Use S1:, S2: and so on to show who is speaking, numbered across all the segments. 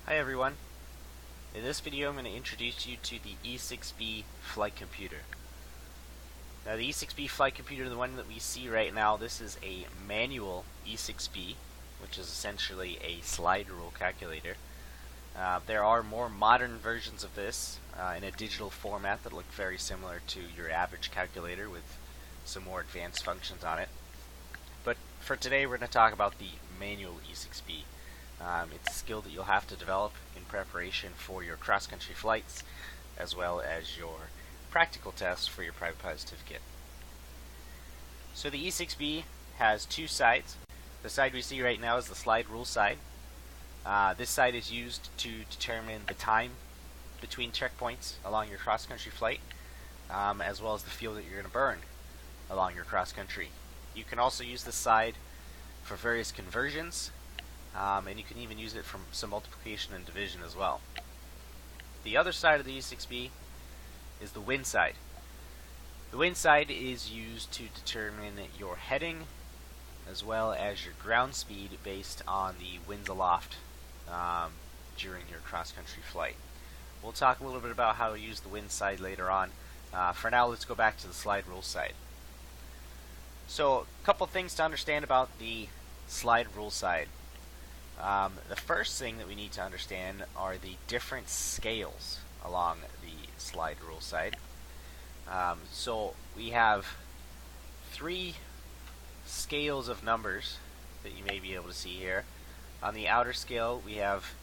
S1: Hi everyone. In this video I'm going to introduce you to the E6B flight computer. Now the E6B flight computer, the one that we see right now, this is a manual E6B, which is essentially a slide rule calculator. There are more modern versions of this in a digital format that look very similar to your average calculator with some more advanced functions on it. But for today we're going to talk about the manual E6B. It's a skill that you'll have to develop in preparation for your cross-country flights as well as your practical tests for your private pilot certificate. So the E6B has two sides. The side we see right now is the slide rule side. This side is used to determine the time between checkpoints along your cross-country flight, as well as the fuel that you're going to burn along your cross-country. You can also use this side for various conversions, and you can even use it for some multiplication and division as well. The other side of the E6B is the wind side. The wind side is used to determine your heading as well as your ground speed based on the winds aloft during your cross-country flight. We'll talk a little bit about how to use the wind side later on. For now, let's go back to the slide rule side. So, a couple things to understand about the slide rule side. The first thing that we need to understand are the different scales along the slide rule side. So we have three scales of numbers that you may be able to see here. On the outer scale we have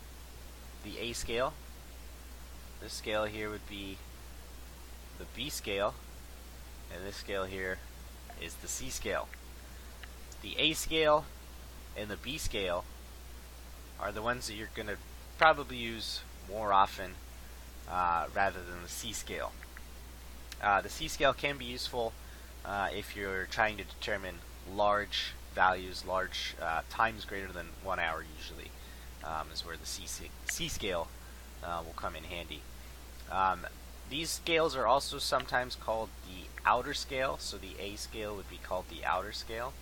S1: the A scale. This scale here would be the B scale, and this scale here is the C scale. The A scale and the B scale are the ones that you're going to probably use more often rather than the C scale. The C scale can be useful if you're trying to determine large values, large times greater than 1 hour usually, is where the C scale will come in handy. These scales are also sometimes called the outer scale, so the A scale would be called the outer scale.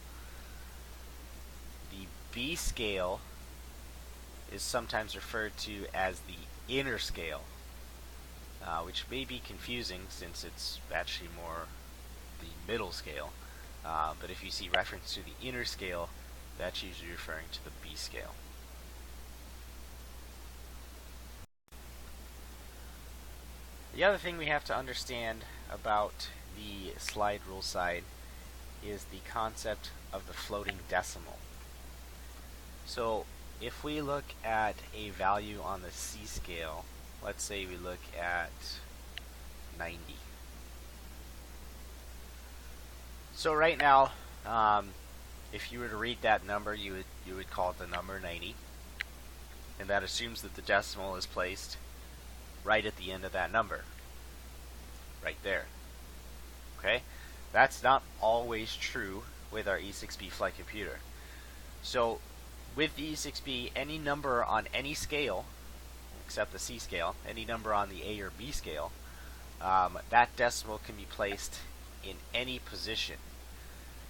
S1: The B scale is sometimes referred to as the inner scale, which may be confusing since it's actually more the middle scale. But if you see reference to the inner scale, that's usually referring to the B scale. The other thing we have to understand about the slide rule side is the concept of the floating decimal. So if we look at a value on the C scale, let's say we look at 90. So right now, if you were to read that number, you would call it the number 90, and that assumes that the decimal is placed right at the end of that number, right there. Okay, that's not always true with our E6B flight computer. So with the E6B, any number on any scale, except the C scale, any number on the A or B scale, that decimal can be placed in any position.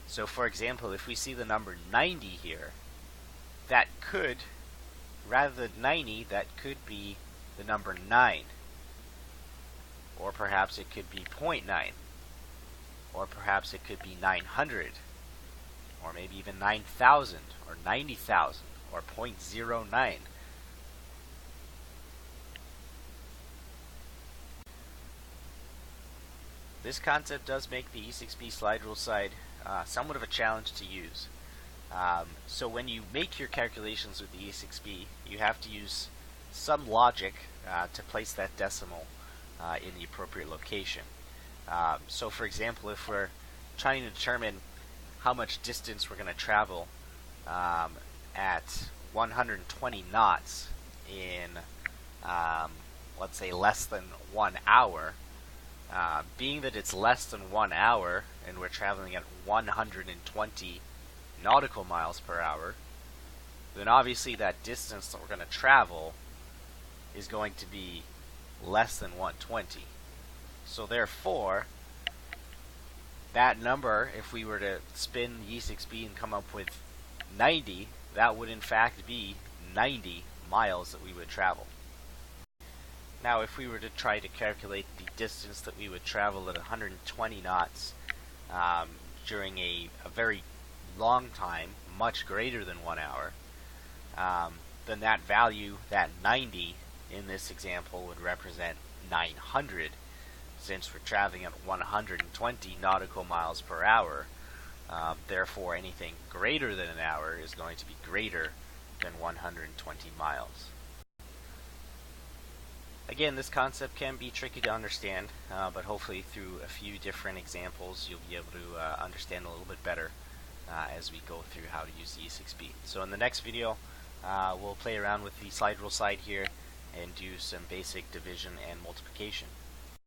S1: So for example, if we see the number 90 here, that could, rather than 90, that could be the number 9. Or perhaps it could be 0.9. Or perhaps it could be 900. Or maybe even 9,000, or 90,000, or 0.09. This concept does make the E6B slide rule side somewhat of a challenge to use. So when you make your calculations with the E6B, you have to use some logic to place that decimal in the appropriate location. So for example, if we're trying to determine how much distance we're going to travel at 120 knots in, let's say, less than 1 hour, being that it's less than 1 hour and we're traveling at 120 nautical miles per hour, then obviously that distance that we're going to travel is going to be less than 120. So therefore, that number, if we were to spin the E6B and come up with 90, that would in fact be 90 miles that we would travel. Now, if we were to try to calculate the distance that we would travel at 120 knots during a very long time, much greater than 1 hour, then that value, that 90 in this example, would represent 900, since we're traveling at 120 nautical miles per hour. Therefore, anything greater than an hour is going to be greater than 120 miles. Again, this concept can be tricky to understand, but hopefully through a few different examples you'll be able to understand a little bit better as we go through how to use the E6B. So in the next video, we'll play around with the slide rule side here and do some basic division and multiplication.